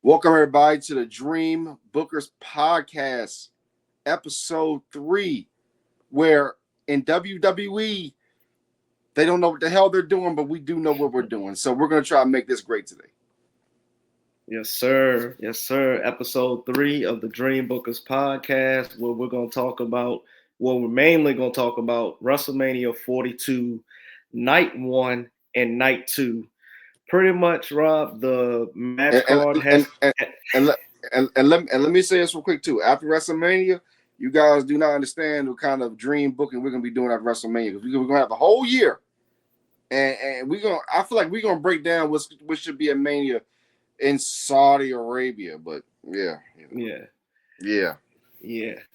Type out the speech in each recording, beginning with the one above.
Welcome everybody to the Dream Bookers Podcast, episode 3, where in WWE they don't know what the hell they're doing, but we do know what we're doing. So we're going to try and make this great today. Yes, sir. Yes, sir. Episode 3 of the Dream Bookers Podcast, where we're going to talk about, we're mainly going to talk about WrestleMania 42, Night 1 and Night 2. Pretty much, Rob, the match card has... Let me say this real quick, too. After WrestleMania, you guys do not understand what kind of dream booking we're going to be doing at WrestleMania. Because we're going to have a whole year. And I feel like we're going to break down what should be a Mania in Saudi Arabia. But, yeah.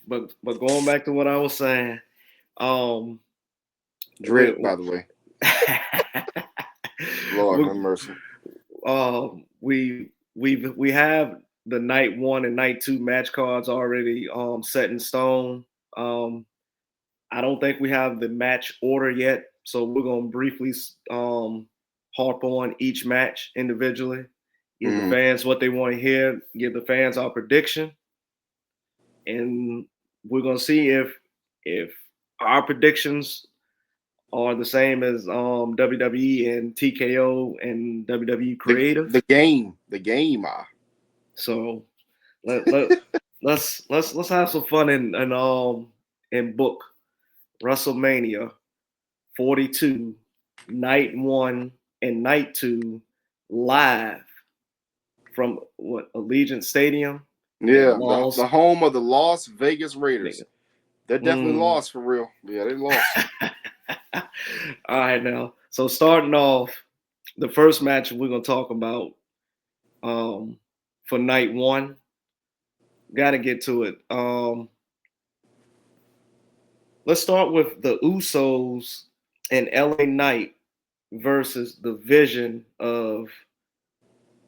But going back to what I was saying, Drip, by the way. Lord have mercy. We have the Night 1 and Night 2 match cards already set in stone. I don't think we have the match order yet, so we're gonna briefly harp on each match individually. Give the fans what they want to hear. Give the fans our prediction, and we're gonna see if our predictions are the same as WWE and TKO and WWE Creative. The game. So let's have some fun and book WrestleMania 42, Night 1 and Night 2 live from Allegiant Stadium. Yeah, the home of the Las Vegas Raiders. They're definitely lost for real. Yeah, they lost. All right, now. So starting off, the first match we're gonna talk about for Night 1. Gotta get to it. Let's start with the Usos and LA Knight versus the Vision of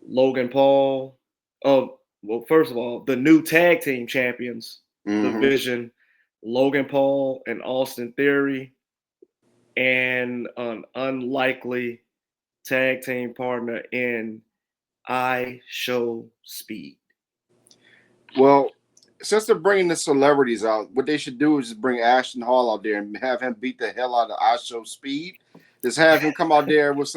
Logan Paul. First of all, the new tag team champions, the Vision, Logan Paul and Austin Theory, and an unlikely tag team partner in I Show Speed. Well, since they're bringing the celebrities out, what they should do is just bring Ashton Hall out there and have him beat the hell out of I Show Speed. Just have him come out there with a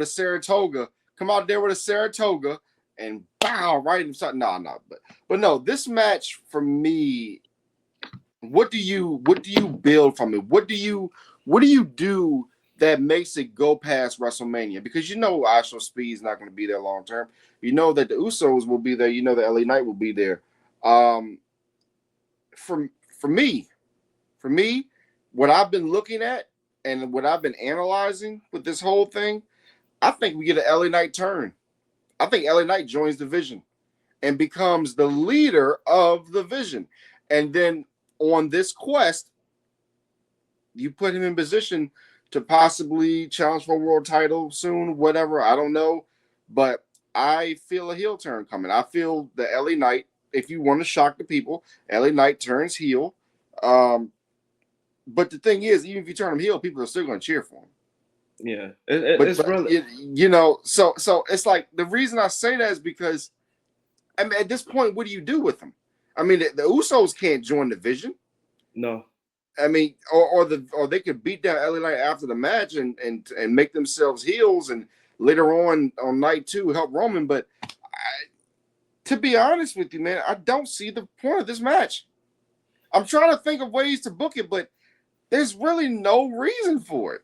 Saratoga. Come out there with a Saratoga and bow right inside. No. But no, this match for me, what do you build from it? What do you do that makes it go past WrestleMania? Because you know I Show Speed is not going to be there long term. You know that the Usos will be there. You know that LA Knight will be there. For me, what I've been looking at and what I've been analyzing with this whole thing, I think we get an LA Knight turn. I think LA Knight joins the Vision and becomes the leader of the Vision. And then on this quest, you put him in position to possibly challenge for a world title soon, whatever. I don't know. But I feel a heel turn coming. I feel the LA Knight, if you want to shock the people, LA Knight turns heel. But the thing is, even if you turn him heel, people are still going to cheer for him. Yeah. So it's like the reason I say that is because, I mean, at this point, what do you do with them? I mean, the Usos can't join the Vision. No. I mean, or they could beat down LA Knight after the match and make themselves heels and later on Night 2 help Roman. But to be honest with you, man, I don't see the point of this match. I'm trying to think of ways to book it, but there's really no reason for it.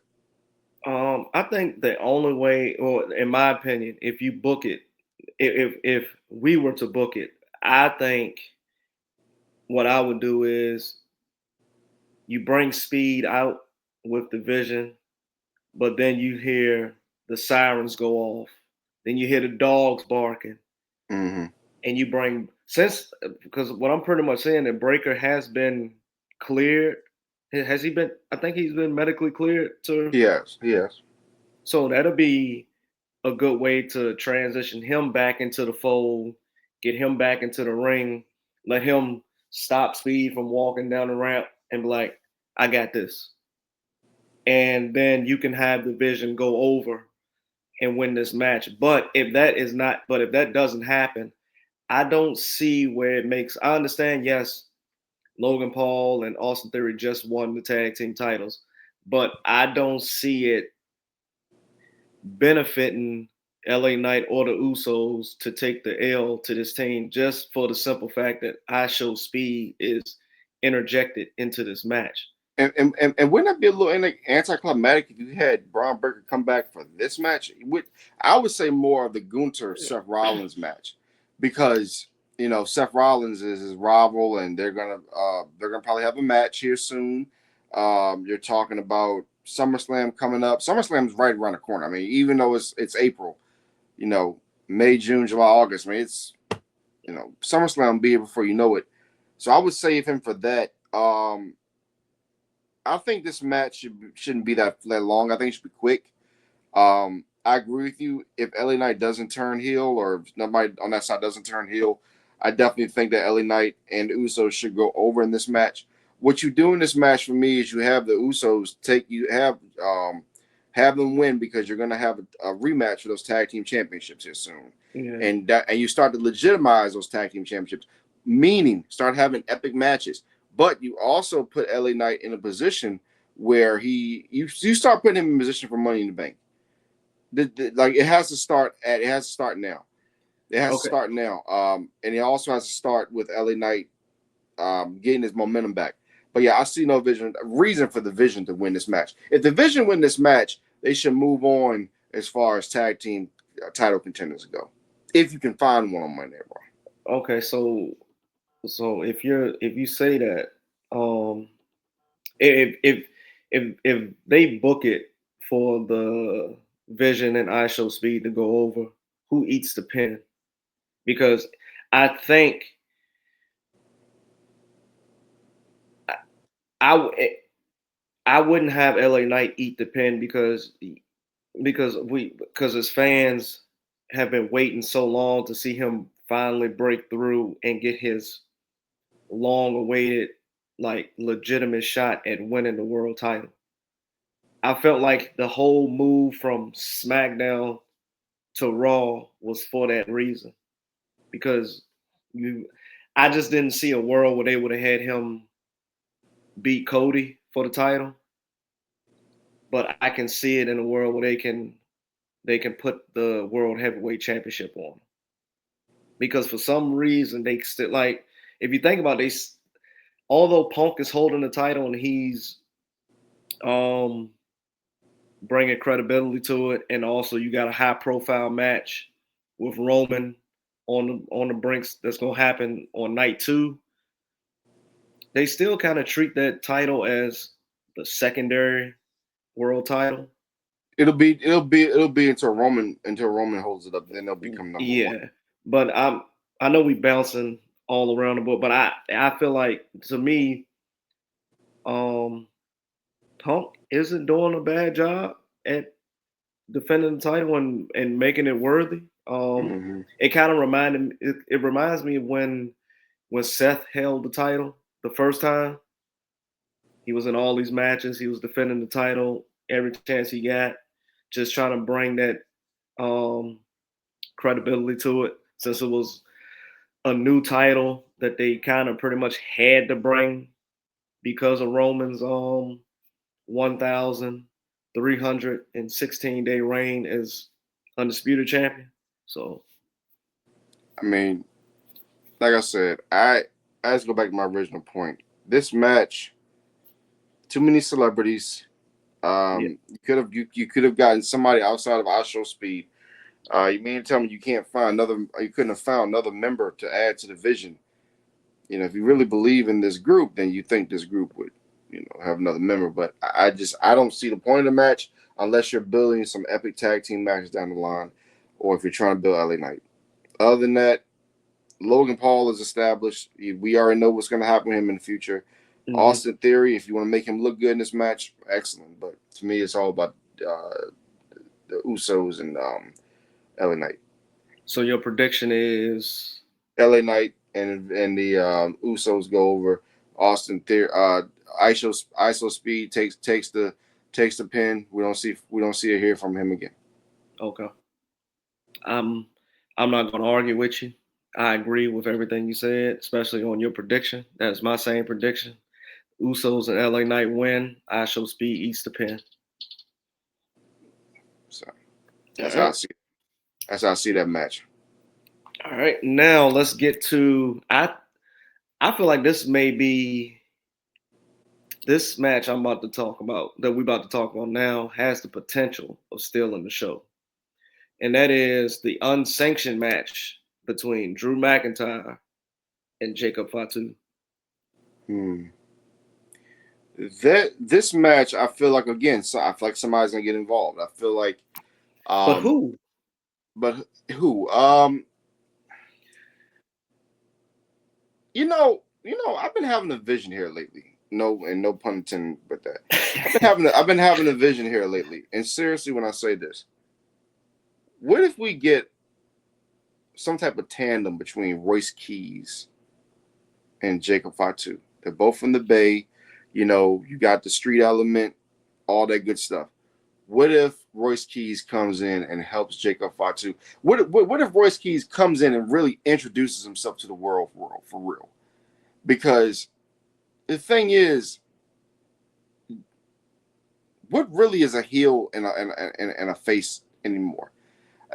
I think the only way, or in my opinion, if you book it, if we were to book it, I think what I would do is you bring Speed out with the Vision, but then you hear the sirens go off. Then you hear the dogs barking. And you bring, because what I'm pretty much saying, that Breaker has been cleared. Has he been? I think he's been medically cleared to. Yes. So that'll be a good way to transition him back into the fold, get him back into the ring, let him stop Speed from walking down the ramp and be like, I got this. And then you can have the Vision go over and win this match. But if that doesn't happen, I don't see where it makes. I understand, yes, Logan Paul and Austin Theory just won the tag team titles, but I don't see it benefiting LA Knight or the Usos to take the L to this team just for the simple fact that I Show Speed is interjected into this match. And wouldn't that be a little anticlimactic if you had Braun Breaker come back for this match? I would say more of the Gunther Seth Rollins match, because Seth Rollins is his rival, and they're gonna probably have a match here soon. You're talking about SummerSlam coming up. SummerSlam's right around the corner. I mean, even though it's April, May, June, July, August. I mean, it's SummerSlam will be here before you know it. So I would save him for that. I think this match shouldn't be that long. I think it should be quick. I agree with you. If LA Knight doesn't turn heel, or if nobody on that side doesn't turn heel, I definitely think that LA Knight and the Usos should go over in this match. What you do in this match for me is you have the Usos have them win, because you're going to have a rematch for those tag team championships here soon, and you start to legitimize those tag team championships, meaning start having epic matches. But you also put LA Knight in a position where you start putting him in a position for Money in the Bank. Like it has to start now. It has to start now. And it also has to start with LA Knight getting his momentum back. But yeah, I see no reason for the Vision to win this match. If the Vision win this match, they should move on as far as tag team title contenders go. If you can find one on Monday, bro. Okay, so if you say that, if they book it for the Vision and I Show Speed to go over, who eats the pin? Because I think I wouldn't have LA Knight eat the pin, because as fans have been waiting so long to see him finally break through and get his long awaited, like, legitimate shot at winning the world title. I felt like the whole move from SmackDown to Raw was for that reason, because I just didn't see a world where they would have had him beat Cody for the title, but I can see it in a world where they can put the World Heavyweight Championship on him. Because for some reason they still, like, if you think about it, although Punk is holding the title and he's bringing credibility to it, and also you got a high profile match with Roman on the brinks that's gonna happen on night 2. They still kind of treat that title as the secondary world title. It'll be until Roman holds it up, then they'll become number one. But I know we bouncing all around the board, but I feel like, to me, Punk isn't doing a bad job at defending the title and making it worthy. It kind of it reminds me of when Seth held the title the first time. He was in all these matches. He was defending the title every chance he got, just trying to bring that credibility to it, since it was a new title that they kind of pretty much had to bring because of Roman's 1,316-day reign as undisputed champion. So, I mean, like I said, I just go back to my original point. This match, too many celebrities. You could have gotten somebody outside of I Show Speed. You mean to tell me you couldn't have found another member to add to the Vision? If you really believe in this group, then you think this group would, have another member. But I don't see the point of the match unless you're building some epic tag team matches down the line, or if you're trying to build LA Knight. Other than that, Logan Paul is established. We already know what's going to happen to him in the future. Austin Theory, if you want to make him look good in this match, excellent. But to me, it's all about the Usos and LA Knight. So your prediction is LA Knight and the Usos go over. Austin Theory, ISO Speed takes the pin. We don't see it here from him again. Okay. I'm I'm not going to argue with you. I agree with everything you said, especially on your prediction. That's my same prediction. Usos and LA Knight win. I show speed eats the pin. So All that's how I right. see. That's how I see that match. All right. Now let's get to I feel like this may be this match I'm about to talk about that we're about to talk about now has the potential of stealing the show. And that is the unsanctioned match between Drew McIntyre and Jacob Fatu. Hmm. This match, I feel like again, so I feel like somebody's gonna get involved. I feel like, But um, who? but who? I've been having a vision here lately. No, and no pun intended with that. I've been having a vision here lately. And seriously, when I say this, what if we get some type of tandem between Royce Keys and Jacob Fatu? They're both from the Bay. You got the street element, all that good stuff. What if Royce Keys comes in and helps Jacob Fatu? What if Royce Keys comes in and really introduces himself to the world for real? Because the thing is, what really is a heel and a face anymore?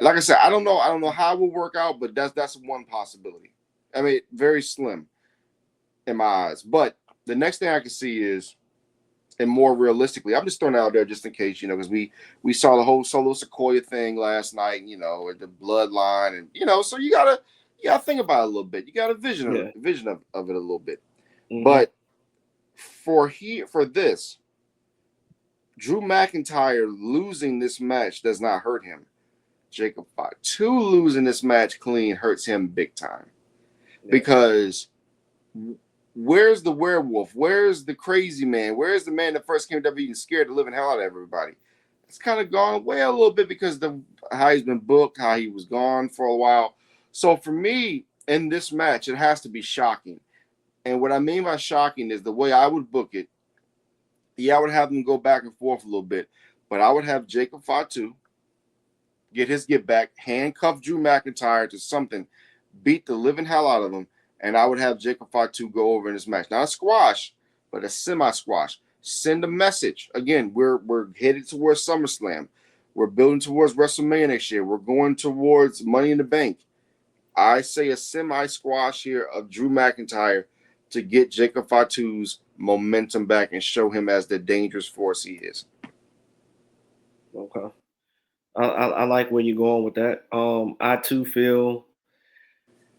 Like I said, I don't know. I don't know how it will work out, but that's one possibility. I mean, very slim in my eyes. But the next thing I can see is, and more realistically, I'm just throwing it out there just in case, because we saw the whole Solo Sequoia thing last night, the bloodline, and so you gotta think about it a little bit. You got a Yeah. vision of it a little bit. Mm-hmm. But for this, Drew McIntyre losing this match does not hurt him. Jacob Fatu losing this match clean hurts him big time. Yeah. Because where's the werewolf? Where's the crazy man? Where's the man that first came to WWE and scared the living hell out of everybody? It's kind of gone away a little bit because how he's been booked, how he was gone for a while. So for me, in this match, it has to be shocking. And what I mean by shocking is the way I would book it. Yeah, I would have them go back and forth a little bit, but I would have Jacob Fatu get his get back, handcuff Drew McIntyre to something, beat the living hell out of him, and I would have Jacob Fatu go over in this match. Not a squash, but a semi-squash. Send a message. Again, we're headed towards SummerSlam. We're building towards WrestleMania next year. We're going towards Money in the Bank. I say a semi-squash here of Drew McIntyre to get Jacob Fatu's momentum back and show him as the dangerous force he is. Okay. I like where you're going with that. I too feel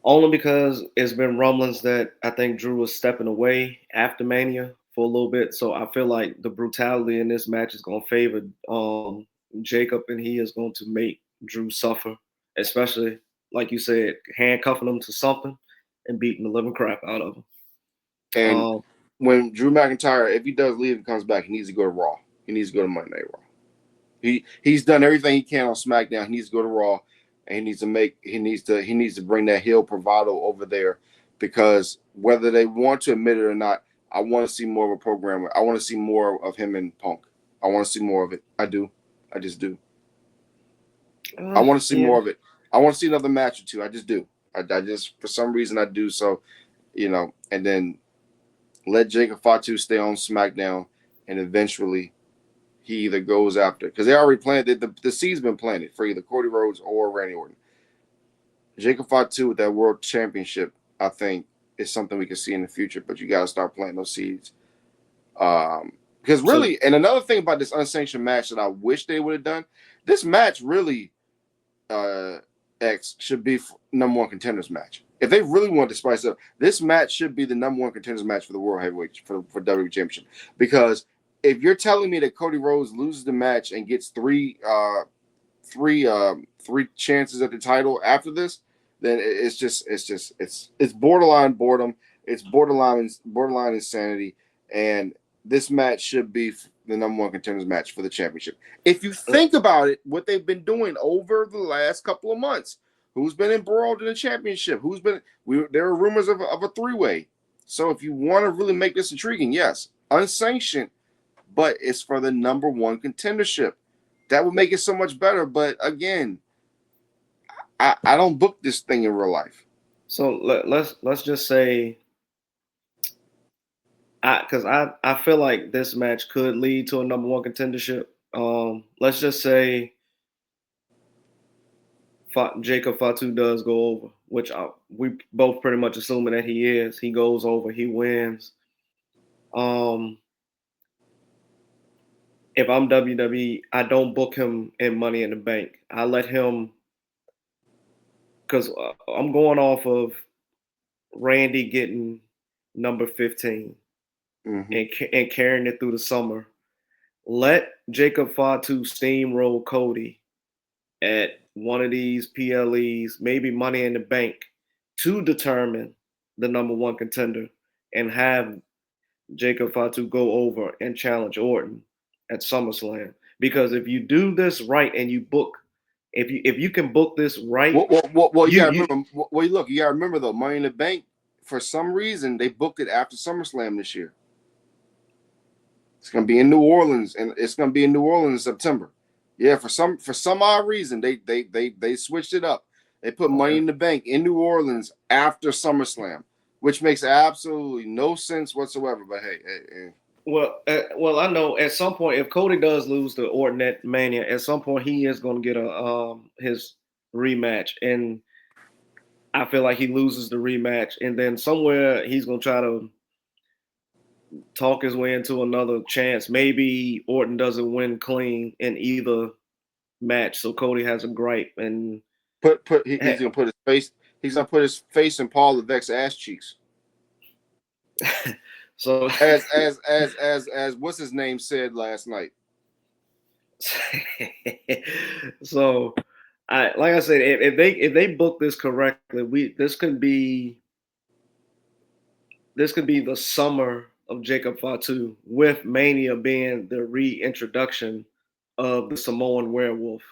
only because it's been rumblings that I think Drew was stepping away after Mania for a little bit. So I feel like the brutality in this match is going to favor Jacob, and he is going to make Drew suffer, especially like you said, handcuffing him to something and beating the living crap out of him. And when Drew McIntyre, if he does leave and comes back, he needs to go to Raw. He needs to go to Monday Night Raw. He's done everything he can on SmackDown. He needs to go to Raw, and he needs to bring that heel bravado over there, because whether they want to admit it or not, I want to see more of a program. I want to see more of him in Punk. I want to see more of it. I do. I just do. I want to see more of it. I want to see another match or two. I just do. I just, for some reason, I do. So, and then let Jacob Fatu stay on SmackDown, and eventually he either goes after, because they already planted the seed's been planted for either Cody Rhodes or Randy Orton. Jacob Fatu with that World Championship, I think, is something we can see in the future. But you got to start planting those seeds. Because really, and another thing about this unsanctioned match that I wish they would have done, this match really, X should be number one contenders match. If they really want to spice up, this match should be the number one contenders match for the World Heavyweight for WWE Championship. Because if you're telling me that Cody Rhodes loses the match and gets three chances at the title after this, then it's borderline boredom. It's borderline insanity, and this match should be the number one contenders match for the championship. If you think about it, what they've been doing over the last couple of months, who's been embroiled in the championship? There are rumors of a three-way. So if you want to really make this intriguing, yes, unsanctioned, but it's for the number one contendership. That would make it so much better. But again, I don't book this thing in real life. So let's just say, I feel like this match could lead to a number one contendership. Let's just say Jacob Fatu does go over, which we both pretty much assuming that he is. He goes over, he wins. Um, if I'm WWE, I don't book him in Money in the Bank. I let him, because I'm going off of Randy getting number 15 Mm-hmm. and carrying it through the summer. Let Jacob Fatu steamroll Cody at one of these PLEs, maybe Money in the Bank, to determine the number one contender, and have Jacob Fatu go over and challenge Orton at SummerSlam. Because if you do this right and you book, if you can book this right, Well, you you gotta you remember. Well, look, you gotta remember though. Money in the Bank, for some reason, they booked it after SummerSlam this year. It's gonna be in New Orleans, and it's gonna be in New Orleans in September. Yeah, for some odd reason, they switched it up. They put Money okay. in the Bank in New Orleans after SummerSlam, which makes absolutely no sense whatsoever. But hey. Well, I know at some point if Cody does lose to Orton at Mania, at some point he is going to get a his rematch, and I feel like he loses the rematch, and then somewhere he's going to try to talk his way into another chance. Maybe Orton doesn't win clean in either match, so Cody has a gripe, and He's gonna put his face. He's gonna put his face in Paul Levesque's ass cheeks. so As what's his name said last night. so I like I said, if they book this correctly, this could be the summer of Jacob Fatu, with Mania being the reintroduction of the Samoan werewolf.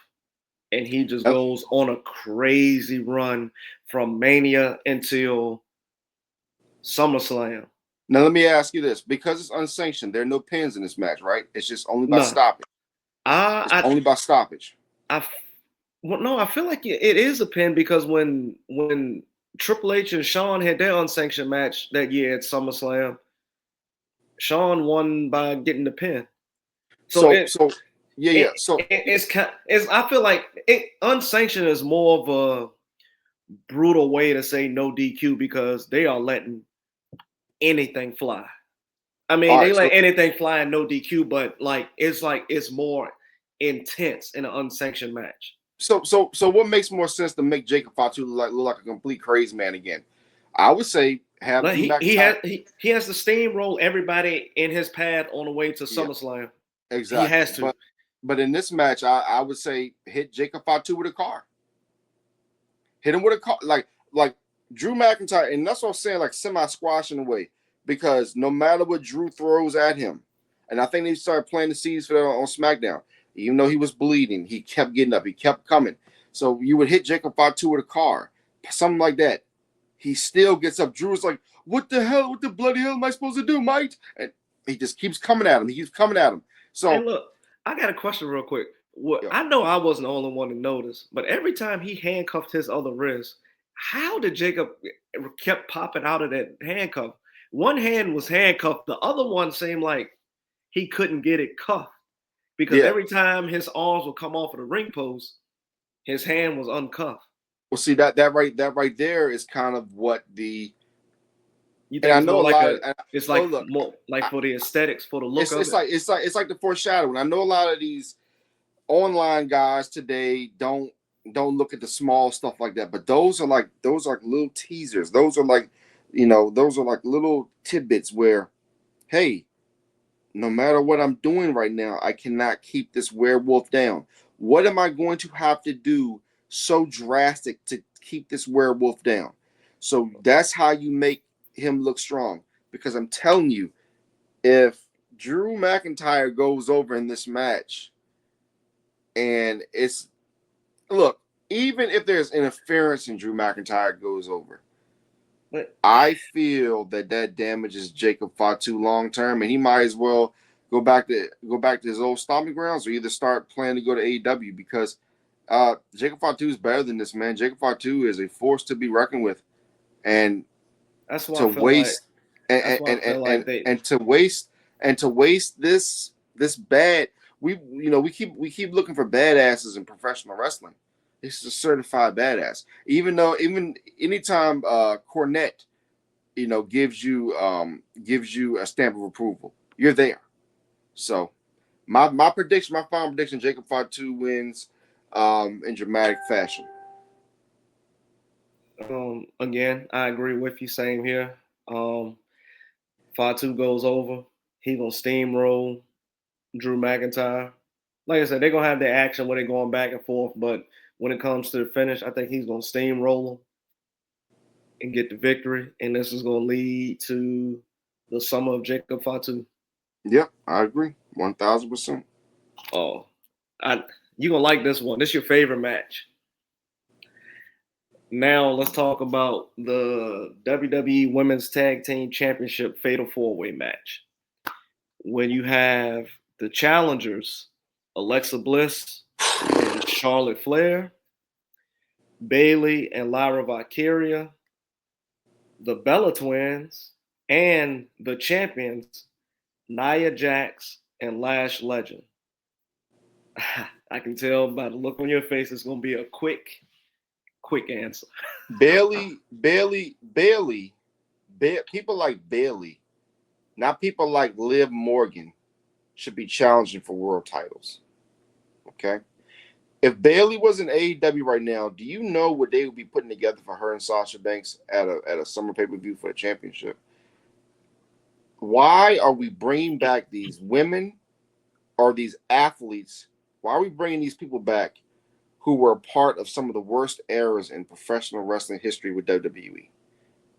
And he just Now, goes on a crazy run from Mania until SummerSlam. now let me ask you this: because it's unsanctioned, there are no pins in this match, right? It's just only by No, stoppage. It's I, only by stoppage. I, well, no, I feel like it is a pin because when Triple H and Shawn had their unsanctioned match that year at SummerSlam, Shawn won by getting the pin. So So yeah. it's I feel like unsanctioned is more of a brutal way to say no DQ because they are letting anything fly. I mean, All they right. let anything fly and no DQ, but like it's more intense in an unsanctioned match. So what makes more sense to make Jacob Fatu look like a complete crazy man again? I would say have Like Drew McIntyre. he has to steamroll everybody in his path on the way to Yeah, SummerSlam. He exactly. has to. But in this match, I would say hit Jacob Fatu with a car. Hit him with a car, like Drew McIntyre, and that's what I'm saying, like semi squashing away, because no matter what Drew throws at him, and I think they started planting the seeds for that on SmackDown. Even though he was bleeding, he kept getting up, he kept coming. So you would hit Jacob Fatu with a car, something like that. He still gets up. Drew is like, "What the hell? What the bloody hell am I supposed to do, Mike?" And he just keeps coming at him. He keeps coming at him. Hey, So look, I got a question real quick. What yeah. I know I wasn't the only one to notice, but every time he handcuffed his other wrist, how did Jacob kept popping out of that handcuff? One hand was handcuffed, the other one seemed like he couldn't get it cuffed because Yeah. every time his arms would come off of the ring post, his hand was uncuffed. Well, see that right there is kind of what the You and think I it's know more a like lot of it's well like look more like I, for the aesthetics, for the look of it's it? like it's like the foreshadowing. I know a lot of these online guys today don't look at the small stuff like that, but those are like little teasers. Those are like those are like little tidbits where hey, no matter what I'm doing right now, I cannot keep this werewolf down. What am I going to have to do so drastic to keep this werewolf down? So that's how you make him look strong. Because I'm telling you, if Drew McIntyre goes over in this match, and it's look, even if there's interference and Drew McIntyre goes over, But I feel that damages Jacob Fatu long term, and he might as well go back to his old stomping grounds, or either start planning to go to AEW because Jacob Fatu is better than this, man. Jacob Fatu is a force to be reckoned with, and That's why to I feel like. waste That's why I feel like they. and to waste this bad we keep looking for badasses in professional wrestling. This is a certified badass. Even anytime Cornette gives you a stamp of approval, you're there. So my final prediction, Jacob Fatu wins in dramatic fashion. Again, I agree with you. Same here. Fatu goes over. He gonna steamroll Drew McIntyre. Like I said, they're gonna have their action where they're going back and forth, but when it comes to the finish, I think he's gonna steamroll him and get the victory. And this is gonna lead to the summer of Jacob Fatu. Yep, I agree, 1000%. Oh, you gonna like this one. This is your favorite match. Now let's talk about the WWE Women's Tag Team Championship Fatal 4-Way match. When you have the challengers, Alexa Bliss and Charlotte Flair, Bayley and Lyra Valkyria, the Bella Twins, and the champions, Nia Jax and Lash Legend. I can tell by the look on your face, it's going to be a quick answer. Bailey, people like Bailey, not people like Liv Morgan, should be challenging for world titles. Okay? If Bailey was in AEW right now, do you know what they would be putting together for her and Sasha Banks at a summer pay-per-view for the championship? Why are we bringing back these women or these athletes? Why are we bringing these people back who were part of some of the worst eras in professional wrestling history with WWE?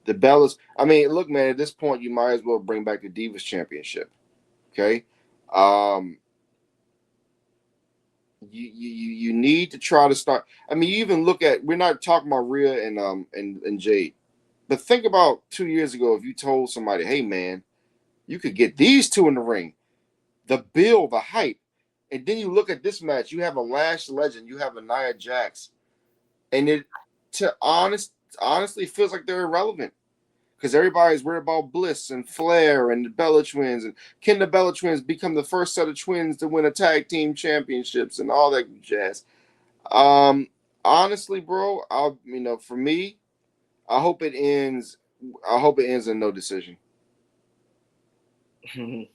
The Bellas. I mean, look, man. At this point, you might as well bring back the Divas Championship. Okay, you need to try to start. I mean, you even look at. We're not talking about Rhea and Jade, but think about 2 years ago if you told somebody, "Hey, man, you could get these two in the ring." The bill, the hype, and then you look at this match. You have a Lash Legend. You have a Nia Jax, and it honestly feels like they're irrelevant. Because everybody's worried about Bliss and Flair and the Bella Twins, and can the Bella Twins become the first set of twins to win a tag team championships and all that jazz? Um, Honestly, bro, for me, I hope it ends. I hope it ends in no decision. Well,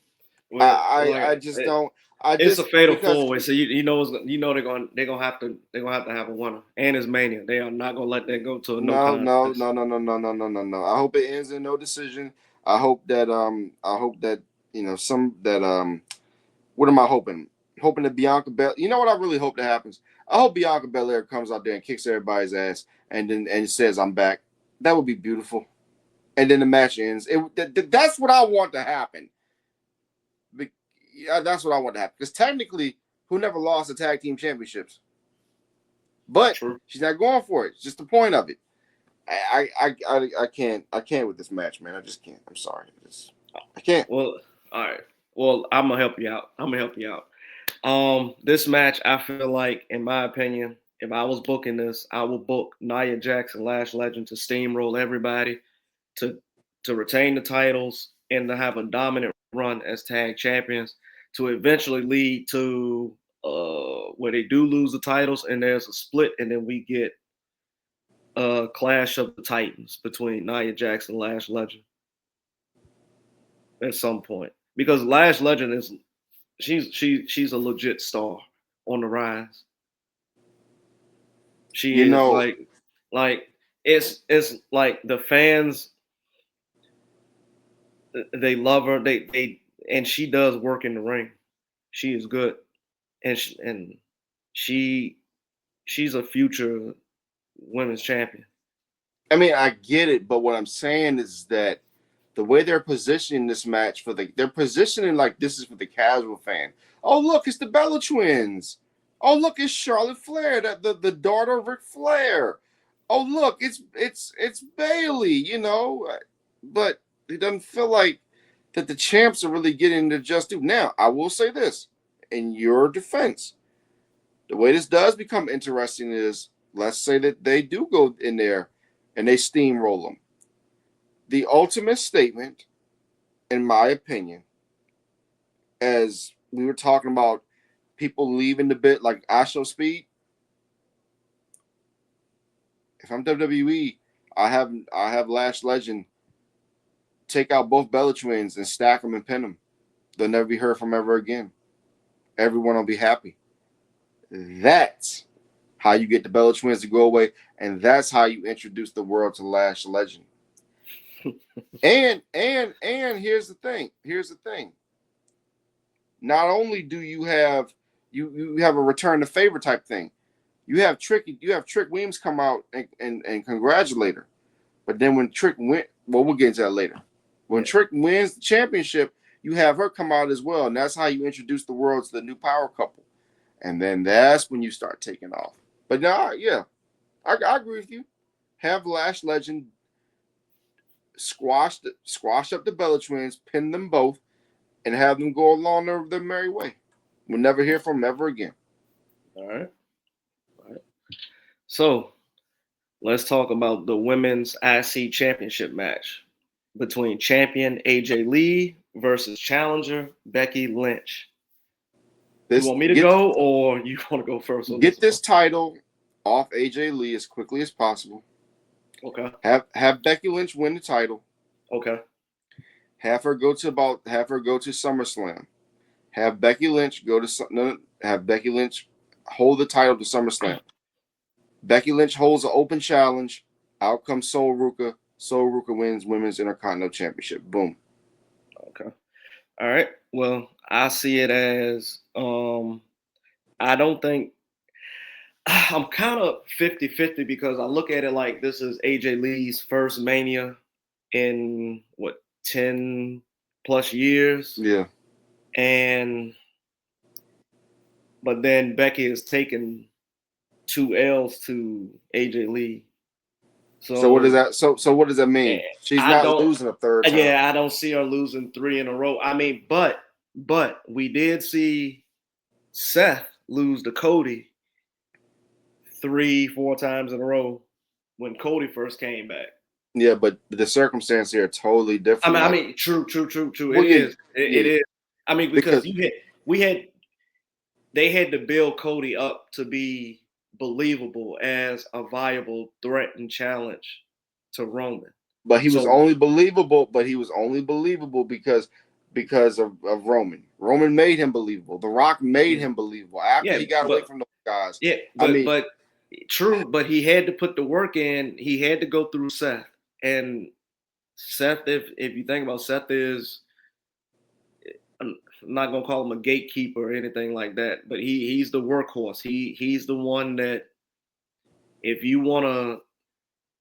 like I just don't. I it's a just fatal because 4-way, so they're gonna have to have a winner, and it's Mania. They are not gonna let that go to a no no, no, contest. no, no, no, no, no, no, no, no. I hope it ends in no decision. I hope that some that what am I hoping? Hoping that Bianca Belair. You know what I really hope that happens? I hope Bianca Belair comes out there and kicks everybody's ass and says I'm back. That would be beautiful. And then the match ends. That's what I want to happen. Yeah, that's what I want to happen. Because technically, who never lost the tag team championships? But True. she's not going for it. It's just the point of it. I can't with this match, man. I just can't. I'm sorry. I can't. Well, all right. Well, I'm gonna help you out. This match, I feel like, in my opinion, if I was booking this, I would book Nia Jax and Lash Legend to steamroll everybody, to retain the titles and to have a dominant run as tag champions, to eventually lead to where they do lose the titles and there's a split, and then we get a clash of the titans between Nia Jax and Lash Legend at some point, because Lash Legend is she's a legit star on the rise. She You is know, like it's like the fans, they love her. They and she does work in the ring. She is good, and she she's a future women's champion. I mean, I get it, but what I'm saying is that the way they're positioning this match they're positioning like this is for the casual fan. Oh, look, it's the Bella Twins. Oh, look, it's Charlotte Flair, the daughter of Ric Flair. Oh, look, it's Bailey. But it doesn't feel like that the champs are really getting their just due. Now, I will say this in your defense. The way this does become interesting is, let's say that they do go in there and they steamroll them. The ultimate statement, in my opinion, as we were talking about people leaving the bit like Astro Speed, if I'm WWE, I have Lash Legend take out both Bella Twins and stack them and pin them. They'll never be heard from ever again. Everyone will be happy. That's how you get the Bella Twins to go away, and that's how you introduce the world to Lash Legend. And here's the thing. Here's the thing. Not only do you have you have a return to favor type thing, you have Trick Williams come out and congratulate her. But then when Trick win, well, we'll get into that later. When Trick wins the championship, you have her come out as well, and that's how you introduce the world to the new power couple. And then that's when you start taking off. But now, yeah, I agree with you. Have Lash Legend squash up the Bella Twins, pin them both, and have them go along their merry way. We'll never hear from them ever again. All right. So let's talk about the women's IC championship match between champion AJ Lee versus challenger Becky Lynch. You want me to go, or you want to go first? Get this title off AJ Lee as quickly as possible. Okay. Have Becky Lynch win the title. Okay. Have her go to SummerSlam. Have Becky Lynch hold the title to SummerSlam. Becky Lynch holds an open challenge. Out comes Sol Ruka. Sol Ruka wins Women's Intercontinental Championship. Boom. Okay. All right. Well, I see it as I don't think I'm kind of 50-50 because I look at it like this is AJ Lee's first Mania in 10 plus years. Yeah. But then Becky has taken 2 L's to AJ Lee. So what does that? So what does that mean? She's not losing a third time. Yeah, I don't see her losing 3 in a row. I mean, but we did see Seth lose to Cody 3-4 times in a row when Cody first came back. Yeah, but the circumstances here are totally different. I mean, true. Well, it is. I mean, because they had to build Cody up to be believable as a viable threat and challenge to Roman. But he was only believable. Because of Roman. Roman made him believable. The Rock made him believable after he got away from those guys. Yeah, but true. But he had to put the work in. He had to go through Seth, and Seth. If you think about Seth, I'm not gonna call him a gatekeeper or anything like that, but he's the workhorse. He's the one that if you want to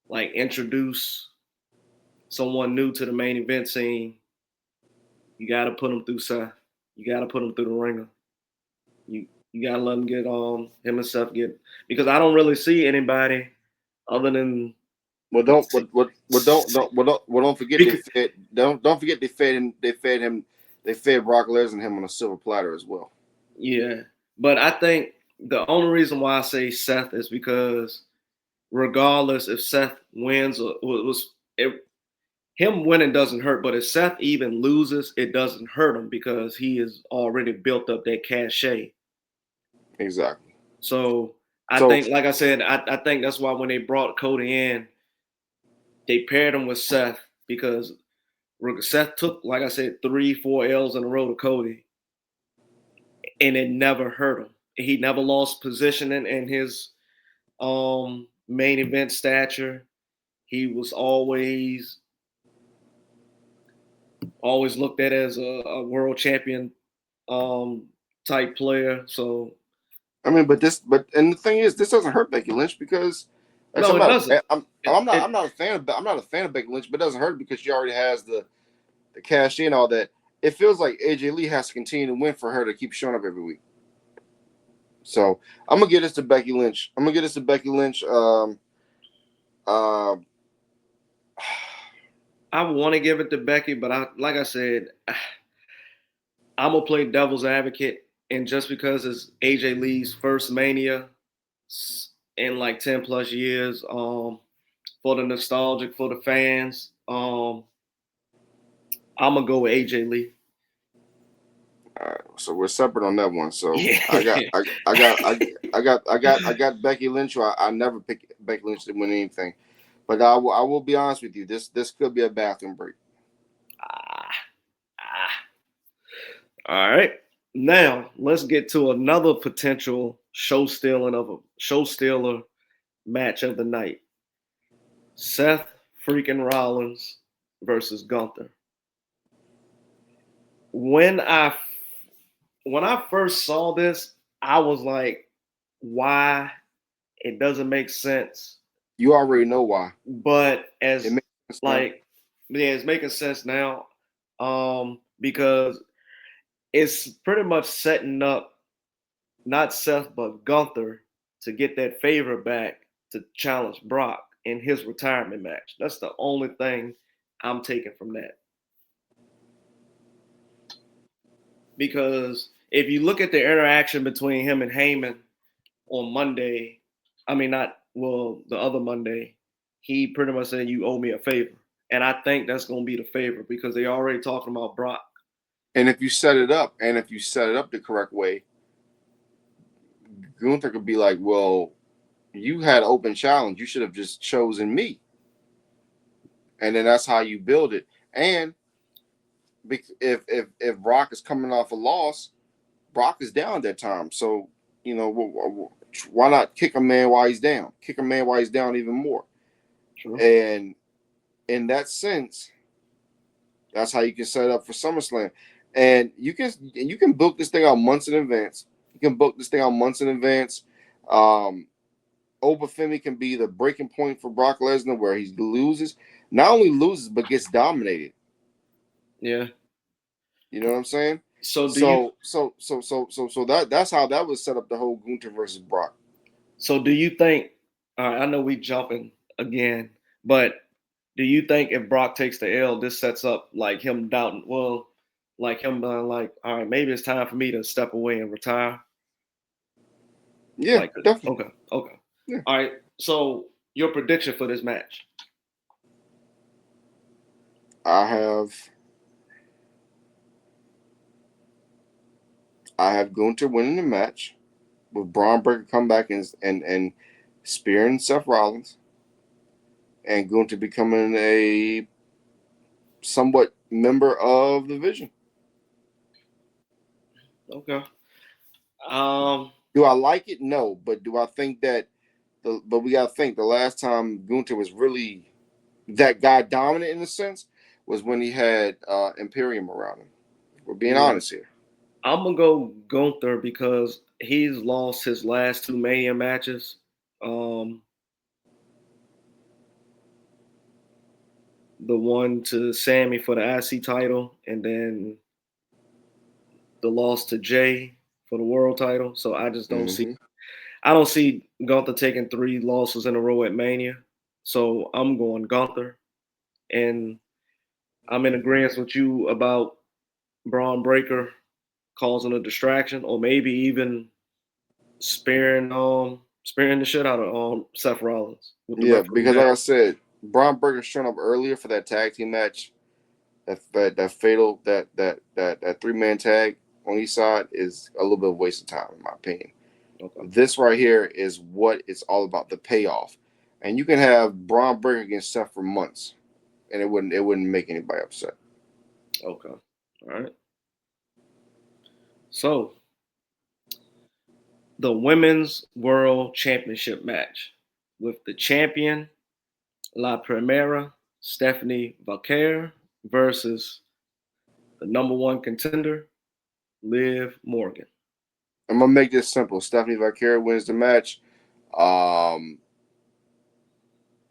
like introduce someone new to the main event scene, you got to put him through Seth. You got to put him through the ringer. You got to let him get him and Seth get, because I don't really see anybody other than. Don't forget they fed Brock Lesnar and him on a silver platter as well. Yeah, but I think the only reason why I say Seth is because regardless if Seth wins or him winning doesn't hurt, but if Seth even loses, it doesn't hurt him because he has already built up that cachet. Exactly. So I think, like I said, I think that's why when they brought Cody in, they paired him with Seth because Seth took, like I said, 3-4 L's in a row to Cody, and it never hurt him. He never lost position in his main event stature. He was always looked at as a world champion type player. So I mean, and the thing is, this doesn't hurt Becky Lynch because it doesn't. I'm not a fan of Becky Lynch, but it doesn't hurt because she already has the cash in all that. It feels like AJ Lee has to continue to win for her to keep showing up every week. So I'm gonna get this to Becky Lynch. I want to give it to Becky, but like I said, I'm gonna play devil's advocate, and just because it's AJ Lee's first Mania in like 10 plus years, for the nostalgic, for the fans, I'm gonna go with AJ Lee. All right, so we're separate on that one. So Yeah. I got Becky Lynch. I never pick Becky Lynch to win anything, but I will be honest with you. This could be a bathroom break. Ah, ah. All right. Now let's get to another potential show stealer match of the night. Seth freaking Rollins versus Gunther. When I when I first saw this, I was like, why? It doesn't make sense. You already know why. But It as makes sense now. like, yeah, it's making sense now. Because it's pretty much setting up not Seth but Gunther to get that favor back to challenge Brock in his retirement match. That's the only thing I'm taking from that. Because if you look at the interaction between him and Heyman on Monday, I mean, not, well, the other Monday, he pretty much said, "You owe me a favor." And I think that's going to be the favor because they already talking about Brock. And if you set it up the correct way, Gunther could be like, "Well, you had open challenge. You should have just chosen me." And then that's how you build it. And if Brock is coming off a loss, Brock is down at that time. So why not kick a man while he's down? Kick a man while he's down even more. True. And in that sense, that's how you can set it up for SummerSlam. And you can book this thing out months in advance. You can book this thing out months in advance. Obafemi can be the breaking point for Brock Lesnar where he loses, not only loses but gets dominated. Yeah. You know what I'm saying? So that's how that was set up, the whole Gunther versus Brock. So do you think? All right, I know we jumping again, but do you think if Brock takes the L, this sets up like him doubting? Well, like him like, all right, maybe it's time for me to step away and retire. Yeah, Like, definitely. okay. Yeah. All right. So your prediction for this match? I have Gunther winning the match with Braun Breaker come back and spearing Seth Rollins, and Gunther becoming a somewhat member of the Vision. Okay. Do I like it? No, but do I think that but we gotta think the last time Gunther was really that guy dominant in a sense was when he had Imperium around him. We're being honest here. I'm gonna go Gunther because he's lost his last two Mania matches. The one to Sammy for the IC title, and then the loss to Jay for the world title. So I just don't see. I don't see Gunther taking 3 losses in a row at Mania. So I'm going Gunther, and I'm in agreement with you about Braun Breaker causing a distraction, or maybe even sparing the shit out of Seth Rollins with the Yeah, referee. because like I said, Braun Breaker showing up earlier for that tag team match, that fatal that 3-man tag on each side is a little bit of a waste of time in my opinion. Okay. This right here is what it's all about, the payoff. And you can have Braun Breaker against Seth for months, and it wouldn't make anybody upset. Okay. All right. So the Women's World Championship match with the champion La Primera Stephanie Vaquer versus the number 1 contender Liv Morgan. I'm gonna make this simple. Stephanie Vaquer wins the match.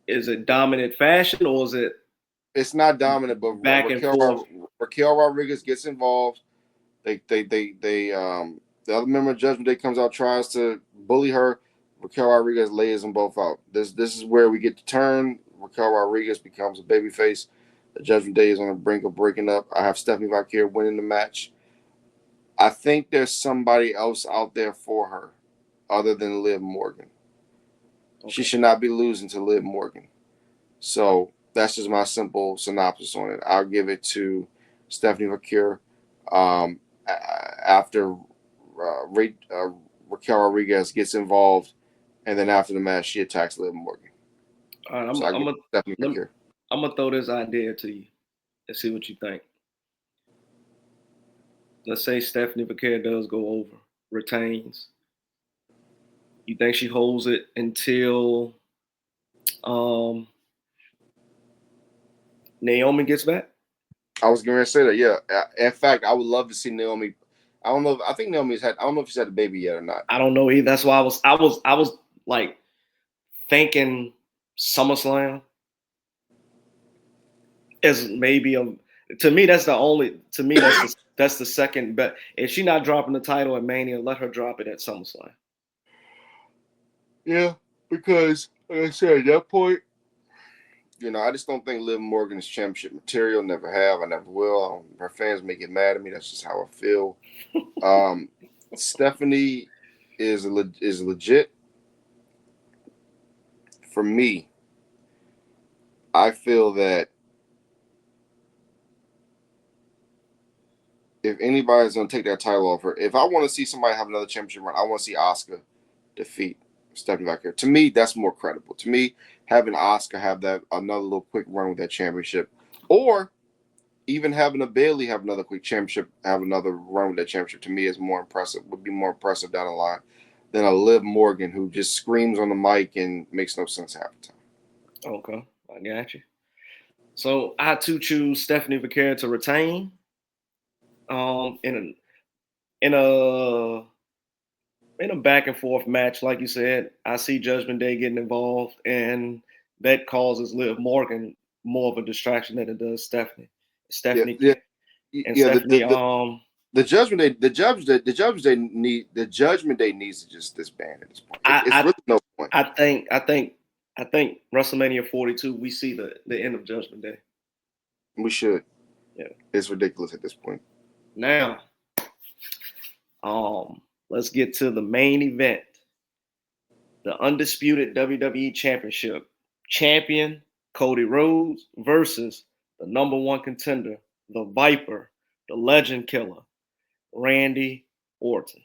Is it dominant fashion or is it? It's not dominant, but back and forth. Raquel Rodriguez gets involved. The other member of Judgment Day comes out, tries to bully her. Raquel Rodriguez lays them both out. This is where we get the turn. Raquel Rodriguez becomes a babyface. The Judgment Day is on the brink of breaking up. I have Stephanie Valkyrie winning the match. I think there's somebody else out there for her other than Liv Morgan. Okay. She should not be losing to Liv Morgan. So that's just my simple synopsis on it. I'll give it to Stephanie Valkyrie after Raquel Rodriguez gets involved, and then after the match, she attacks Liv Morgan. All right, I'm gonna throw this idea to you and see what you think. Let's say Stephanie Valkyrie does go over, retains. You think she holds it until Naomi gets back? I was going to say that. Yeah. In fact, I would love to see Naomi. I don't know. I think Naomi's had. I don't know if she's had a baby yet or not. I don't know either. That's why I was like thinking SummerSlam is maybe to me that's the second bet. If she's not dropping the title at Mania, let her drop it at SummerSlam. Yeah, because like I said, at that point, I just don't think Liv Morgan is championship material. Never have. I never will. Her fans may get mad at me. That's just how I feel. Stephanie is legit. For me, I feel that if anybody's going to take that title off her, if I want to see somebody have another championship run, I want to see Asuka defeat Stephanie Valkyrie. To me, that's more credible. To me, having Asuka have that another little quick run with that championship, or even having a Bayley have another quick championship, have another run with that championship, to me is more impressive. Would be more impressive down the line than a Liv Morgan who just screams on the mic and makes no sense half the time. Okay, I got you. So I too choose Stephanie Valkyrie to retain. In a back and forth match, like you said, I see Judgment Day getting involved, and that causes Liv Morgan more of a distraction than it does Stephanie. The Judgment Day, the Judgment Day needs to just disband at this point. It's really no point. I think WrestleMania 42, we see the end of Judgment Day. We should. Yeah, it's ridiculous at this point. Now, let's get to the main event. The undisputed WWE Championship champion, Cody Rhodes, versus the number one contender, the Viper, the Legend Killer, Randy Orton.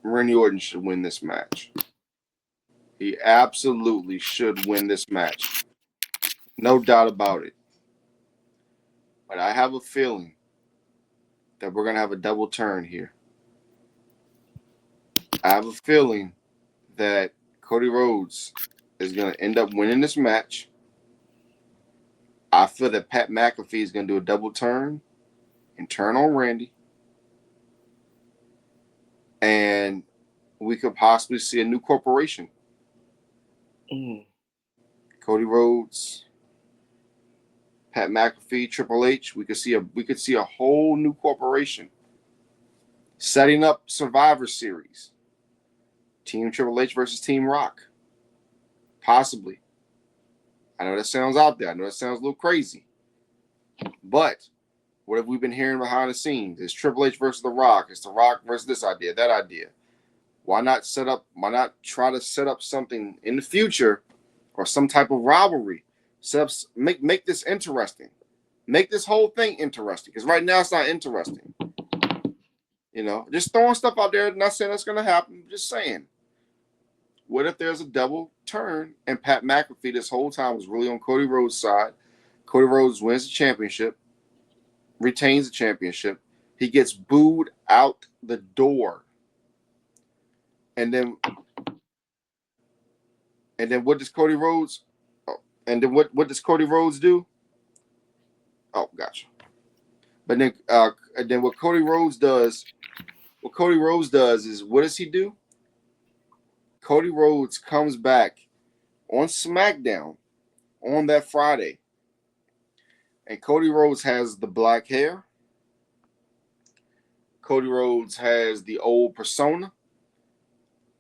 Randy Orton should win this match. He absolutely should win this match. No doubt about it. But I have a feeling that we're going to have a double turn here. I have a feeling that Cody Rhodes is going to end up winning this match. I feel that Pat McAfee is going to do a double turn and turn on Randy. And we could possibly see a new corporation. Cody Rhodes, Pat McAfee, Triple H. We could see a whole new corporation setting up Survivor Series. Team Triple H versus Team Rock. Possibly. I know that sounds out there. I know that sounds a little crazy. But what have we been hearing behind the scenes? It's Triple H versus The Rock. It's The Rock versus this idea, that idea. Why not try to set up something in the future or some type of rivalry? Make this interesting. Make this whole thing interesting. Because right now it's not interesting. Just throwing stuff out there. Not saying that's going to happen. Just saying. What if there's a double turn and Pat McAfee this whole time was really on Cody Rhodes' side? Cody Rhodes wins the championship, retains the championship. He gets booed out the door. And then what does Cody Rhodes? Oh, and then what does Cody Rhodes do? Oh, gotcha. But then what Cody Rhodes does? What Cody Rhodes does is, what does he do? Cody Rhodes comes back on SmackDown on that Friday, and Cody Rhodes has the black hair. Cody Rhodes has the old persona.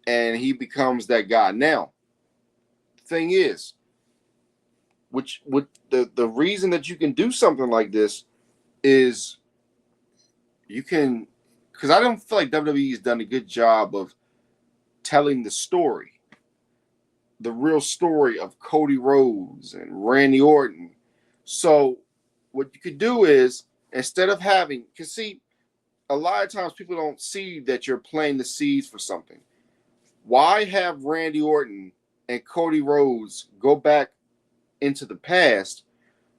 and he becomes that guy. Now, the thing is, which with the reason that you can do something like this is you can, because I don't feel like WWE has done a good job of telling the real story of Cody Rhodes and Randy Orton. So what you could do is, instead of having, because see, a lot of times people don't see that you're planting the seeds for something. Why have Randy Orton and Cody Rhodes go back into the past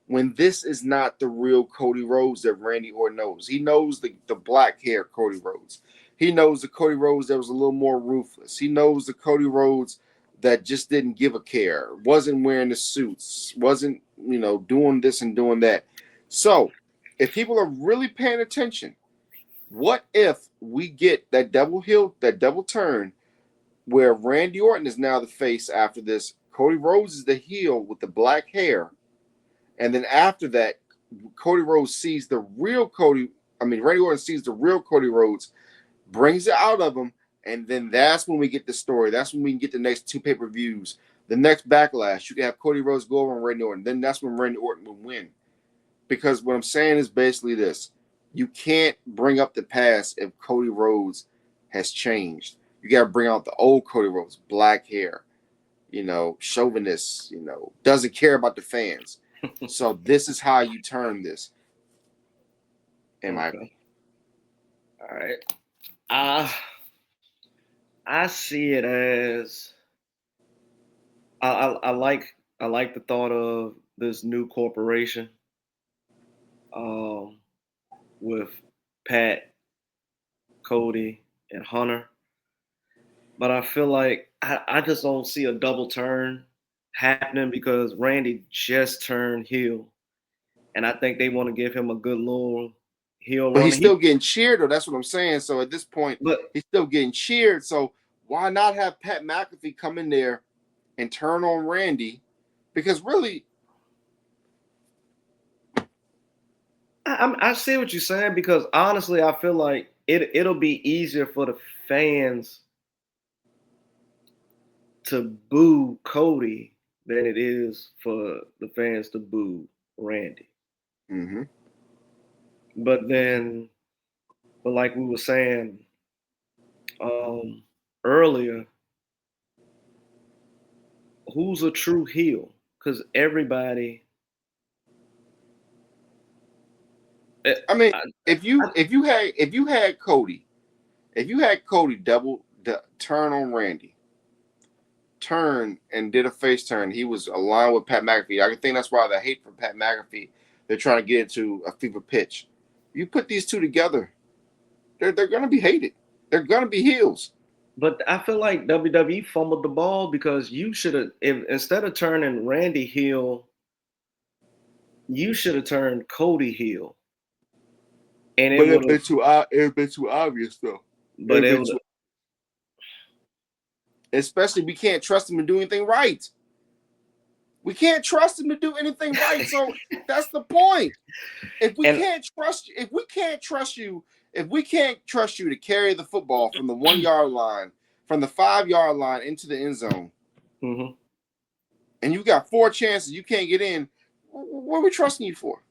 when this is not the real Cody Rhodes that Randy Orton knows? He knows the black hair Cody Rhodes. He knows the Cody Rhodes that was a little more ruthless. He knows the Cody Rhodes that just didn't give a care, wasn't wearing the suits, wasn't, doing this and doing that. So if people are really paying attention, what if we get that double turn where Randy Orton is now the face after this? Cody Rhodes is the heel with the black hair. And then after that, Cody Rhodes sees the real Randy Orton sees the real Cody Rhodes, brings it out of him, and then that's when we get the story. That's when we can get the next 2 pay-per-views. The next Backlash, you can have Cody Rhodes go over on Randy Orton. Then that's when Randy Orton will win. Because what I'm saying is basically this. You can't bring up the past if Cody Rhodes has changed. You got to bring out the old Cody Rhodes, black hair, chauvinist, doesn't care about the fans. So this is how you turn this. In my opinion. All right. I see it as I like the thought of this new corporation with Pat, Cody, and Hunter. But I feel like I just don't see a double turn happening because Randy just turned heel. And I think they want to give him a good little heel But run. he's still getting cheered, though. That's what I'm saying. So at this point, he's still getting cheered. So why not have Pat McAfee come in there and turn on Randy? Because really, I see what you're saying, because honestly, I feel like it'll be easier for the fans to boo Cody than it is for the fans to boo Randy. Mm-hmm. But like we were saying earlier, who's a true heel? Because everybody. If you had Cody double turn on Randy, turn and did a face turn, he was aligned with Pat McAfee. I think that's why the hate for Pat McAfee, they're trying to get into a fever pitch. You put these two together, they're going to be hated. They're going to be heels. But I feel like WWE fumbled the ball because you should have, instead of turning Randy heel, you should have turned Cody heel. And it would have been too obvious, though. But especially we can't trust him to do anything right. We can't trust him to do anything right. So that's the point. If we can't trust you to carry the football from the 1 yard line, from the 5 yard line into the end zone, mm-hmm. and you got 4 chances you can't get in, what are we trusting you for?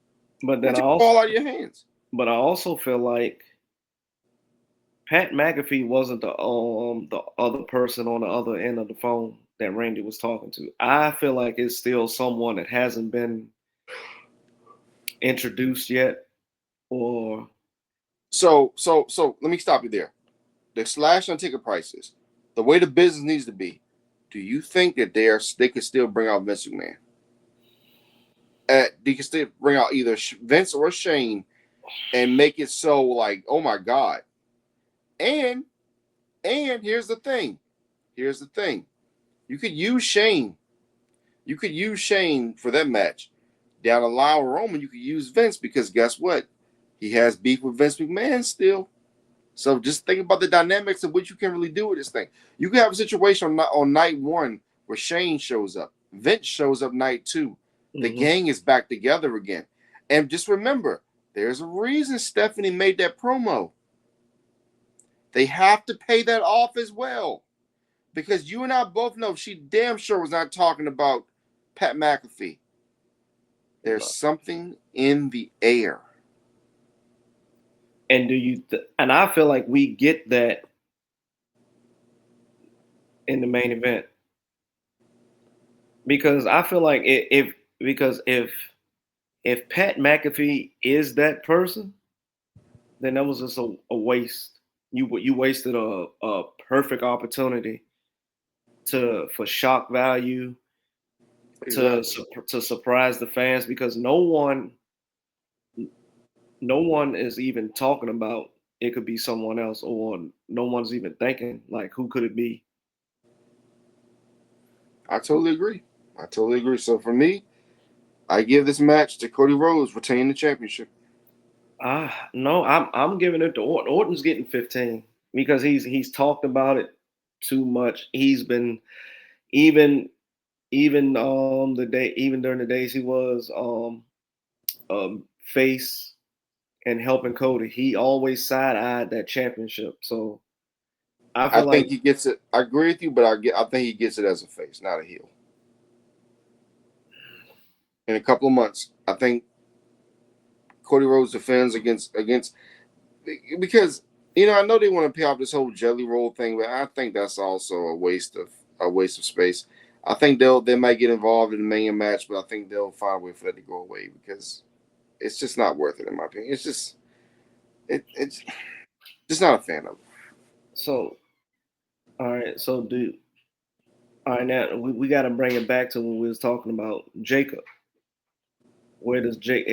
But then ball out of your hands. But I also feel like Pat McAfee wasn't the other person on the other end of the phone that Randy was talking to. I feel like it's still someone that hasn't been introduced yet, or so let me stop you there. The slash on ticket prices, the way the business needs to be. Do you think that they could still bring out Vince McMahon? They can still bring out either Vince or Shane and make it so like, oh my God. And here's the thing. You could use Shane. You could use Shane for that match. Down the line with Roman, you could use Vince because guess what? He has beef with Vince McMahon still. So just think about the dynamics of what you can really do with this thing. You can have a situation on night 1 where Shane shows up. Vince shows up night 2. The gang is back together again. And just remember, there's a reason Stephanie made that promo. They have to pay that off as well. Because you and I both know she damn sure was not talking about Pat McAfee. There's something in the air. And and I feel like we get that in the main event. Because I feel like if Pat McAfee is that person, then that was just a waste. You wasted a perfect opportunity for shock value Exactly. to surprise the fans because no one is even talking about it could be someone else or no one's even thinking like who could it be. I totally agree. I totally agree. So for me, I give this match to Cody Rhodes retaining the championship. No, I'm giving it to Orton. Orton's getting 15 because he's talked about it too much. He's been even even during the days he was face and helping Cody, he always side-eyed that championship. So I I feel think like he gets it. I agree with you, but I think he gets it as a face, not a heel. In a couple of months, I think Cody Rhodes defends against because I know they want to pay off this whole jelly roll thing, but I think that's also a waste of space. I think they might get involved in the main match, but I think they'll find a way for that to go away because it's just not worth it in my opinion. It's just not a fan of it. so. All right, so all right now we got to bring it back to when we was talking about Jacob. Where does Jake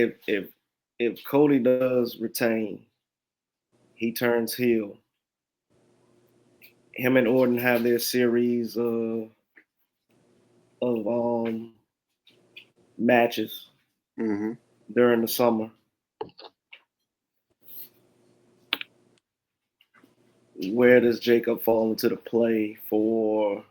if Cody does retain, he turns heel. Him and Orton have their series of matches Mm-hmm. during the summer. Where does Jacob fall into the play for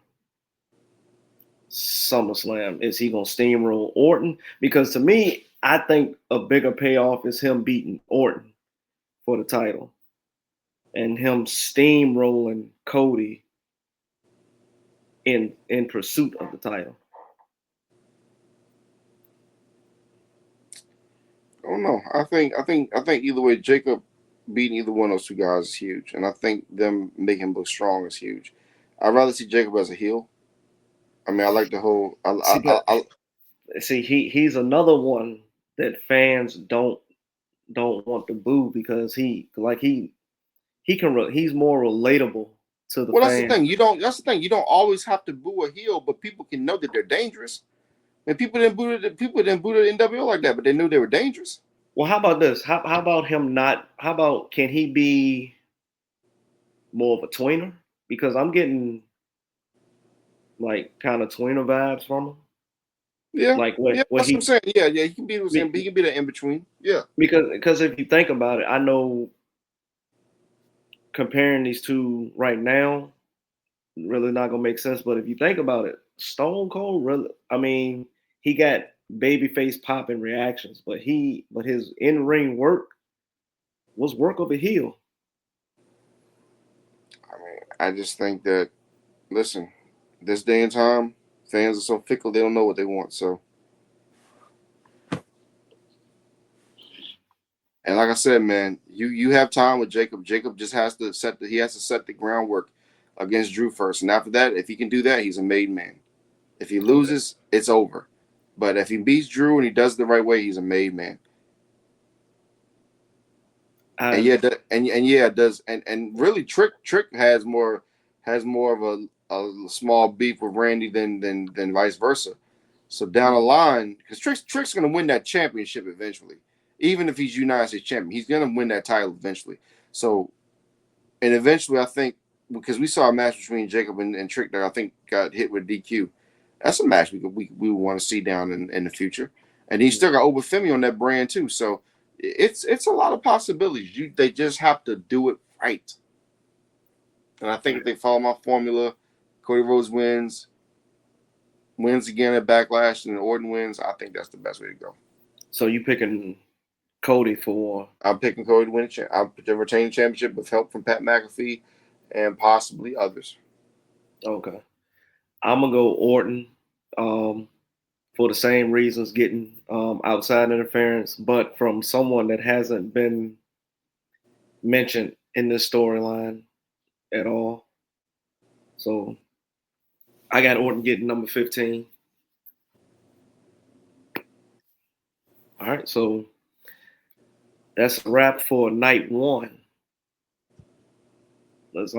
SummerSlam? Is he gonna steamroll Orton? Because to me, I think a bigger payoff is him beating Orton for the title and him steamrolling Cody in pursuit of the title. I don't know. I think either way, Jacob beating either one of those two guys is huge, and I think them making him look strong is huge. I'd rather see Jacob as a heel. I mean, I like the whole. See, but see, he's another one that fans don't want to boo because he's more relatable to the well, that's the fans. thing. You don't. That's the thing. You don't always have to boo a heel, but people can know that they're dangerous. And people didn't boo the NWO like that, but they knew they were dangerous. Well, how about this? How about him not? How about can he be more of a tweener? Because I'm getting like kind of tweener vibes from him. Yeah, Like yeah. what That's what I'm he saying. Yeah, yeah. He can be was in. He can be the in between. Yeah. because if you think about it, I know comparing these two right now really not gonna make sense. But if you think about it, Stone Cold really, I mean, he got babyface popping reactions, but his in ring work was work of a heel. I mean, I just think that listen, this day and time, fans are so fickle. They don't know what they want. So, and like I said, man, you have time with Jacob. Jacob just has to set the groundwork against Drew first, and after that, if he can do that, he's a made man. If he Okay. loses, it's over. But if he beats Drew and he does it the right way, he's a made man. And I yeah, and yeah, it does and really Trick has more of a small beef with Randy than vice versa. So down the line, because Trick's gonna win that championship eventually, even if he's United States champion, he's gonna win that title eventually. So and eventually, I think because we saw a match between Jacob and Trick that I think got hit with DQ. That's a match we want to see down in the future. And he's still got Obafemi on that brand too. So it's a lot of possibilities. They just have to do it right. And I think if they follow my formula, Cody Rhodes wins again at Backlash, and Orton wins. I think that's the best way to go. so you picking Cody for I'm picking Cody to win. I'll retain the championship with help from Pat McAfee and possibly others. Okay. I'm gonna go Orton, for the same reasons, getting outside interference, but from someone that hasn't been mentioned in this storyline at all. So I got Orton getting number 15. All right, so that's a wrap for night one. Let's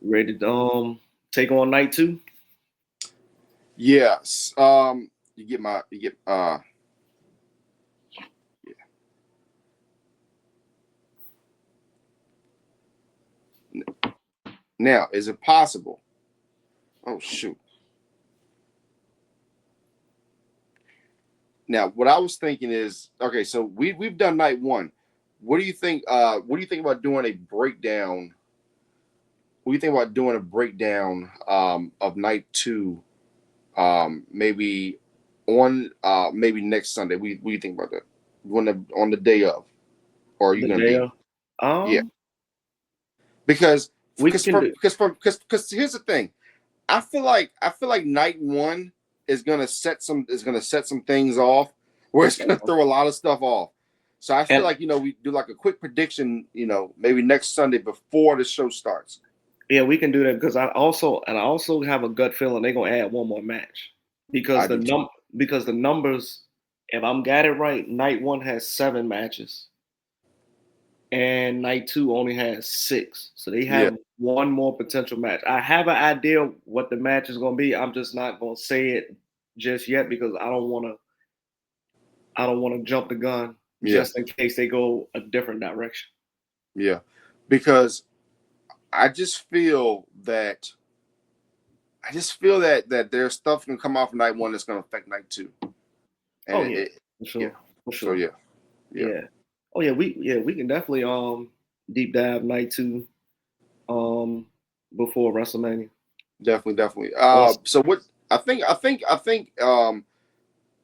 ready to take on night two. Yes. You get yeah. Now, is it possible? Oh shoot. Now, what I was thinking is, okay, so we've done night one. What do you think? What do you think about doing a breakdown? What do you think about doing a breakdown of night two? Maybe on maybe next Sunday. What do you think about that? On the day of, or are you The gonna day be? of. Yeah, because We can do. because here's the thing. I feel like night one is gonna set some things off where it's gonna throw a lot of stuff off. So I feel And like we do like a quick prediction, maybe next Sunday before the show starts. yeah, we can do that because I also have a gut feeling they're gonna add one more match because I do too. because the numbers, if I'm got it right, night one has 7 matches and night two only has 6. So they Yeah, have one more potential match. I have an idea what the match is gonna be. I'm just not gonna say it just yet because I don't wanna jump the gun yeah, just in case they go a different direction. yeah. Because I just feel that that there's stuff gonna come off night one that's gonna affect night two, and Oh it, yeah, it for yeah. sure. For So sure. yeah, Yeah. Oh yeah, we can definitely deep dive night two um before WrestleMania. definitely. Awesome. So what I think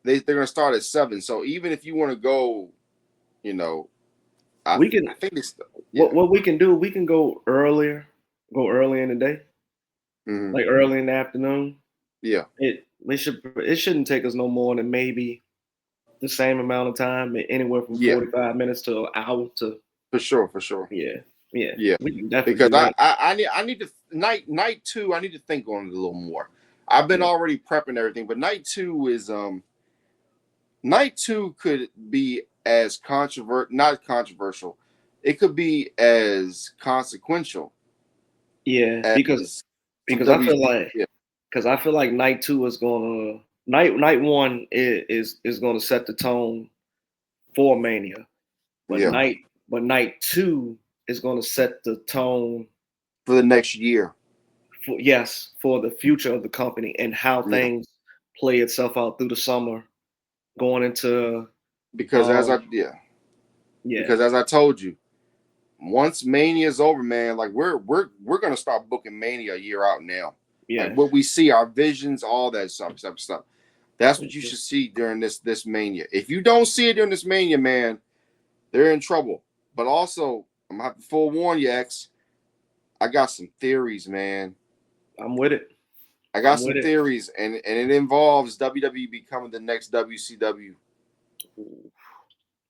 they're gonna start at 7. So even if you want to go, you know, I We can I think this yeah. what we can do, we can go early in the day, Hmm. like early in the afternoon. Yeah, It shouldn't take us no more than maybe the same amount of time, anywhere from yeah, 45 minutes to an hour to for sure. yeah, yeah. Yeah, We can definitely because do I that. I, I need to night two. I need to think on it a little more. I've been Yeah. already prepping everything, but night two could be as not controversial. It could be as consequential Yeah, as some because I W. feel like Yeah, night two is gonna night one is gonna set the tone for Mania, but yeah, night two is gonna set the tone for the next year. for the future of the company and how Yeah, things play itself out through the summer, going into because um yeah, because as I told you, once Mania is over, man, like we're gonna start booking Mania a year out now. Like yeah, what we see, our visions, all that stuff. That's what you should see during this Mania. If you don't see it during this Mania, man, they're in trouble. But also, I'm gonna have to forewarn you, X. I got some theories, man. I'm with it. I got I'm some with it. theories, and it involves WWE becoming the next WCW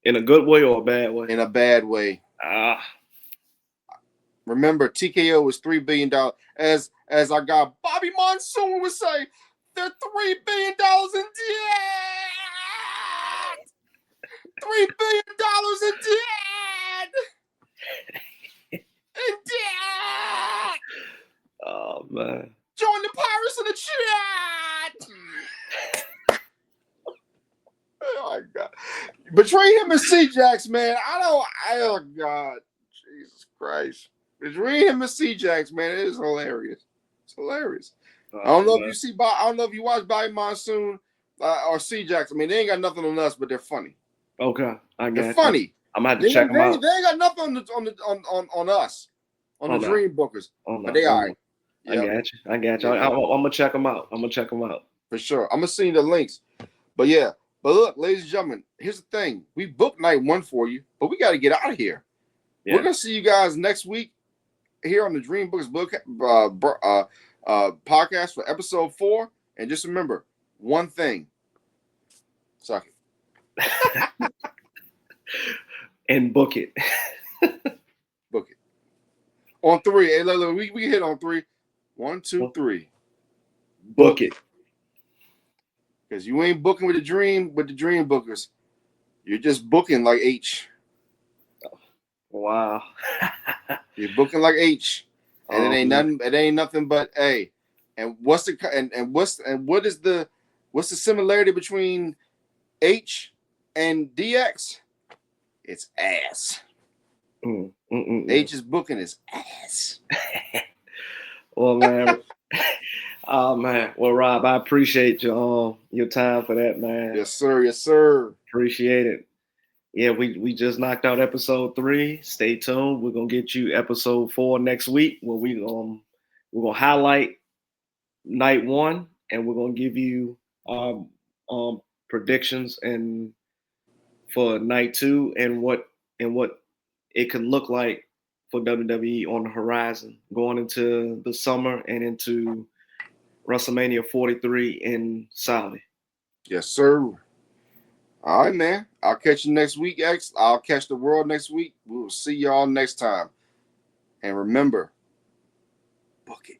In a good way or a bad way. in a bad way. Ah, Remember, TKO was $3 billion. As our guy Bobby Monsoon would say, they're $3 billion in debt. $3 billion in debt. In debt. oh man. Join the Pirates in the chat. Oh my God. Between him and C-Jax, man. Oh God. Jesus Christ. Between him and C-Jax, man, it is hilarious. It's hilarious. I Oh don't know if man. you see I don't know if you watch Bobby Monsoon or C-Jax. I mean, they ain't got nothing on us, but they're funny. Okay, I They're got you. funny. I'm gonna have to They, check ain't- them they, ain't- out. they ain't got nothing on us, on Oh the no. Dream Bookers. Oh But no. they Oh all no. right. I Yep. got you. I got you. Yeah, I'm gonna check them out. I'm gonna check them out. for sure. I'm gonna send you the links. But yeah, but look, ladies and gentlemen, here's the thing. We booked night one for you, but we got to get out of here. We're Yeah. gonna see you guys next week here on the Dream Books book podcast for episode 4. And just remember one thing: suck it. And book it. Book it. On 3. Hey, look, we hit on 3. 1, 2, 3. Book it. Because you ain't booking with the dream bookers. You're just booking like H. Wow. You're booking like H. And it ain't nothing. It ain't nothing but A. And what is the similarity between H and DX? It's ass. H is booking his ass. Well, man. Oh man. Well, Rob, I appreciate your time for that, man. Yes, sir. Yes, sir. Appreciate it. Yeah, we just knocked out episode 3. Stay tuned. We're gonna get you episode 4 next week, where we're gonna highlight night 1, and we're gonna give you predictions and for night 2 and what it could look like for WWE on the horizon going into the summer and into WrestleMania 43 in Saudi. Yes, sir. All right, man. I'll catch you next week, X. I'll catch the world next week. We will see y'all next time. And remember, book it.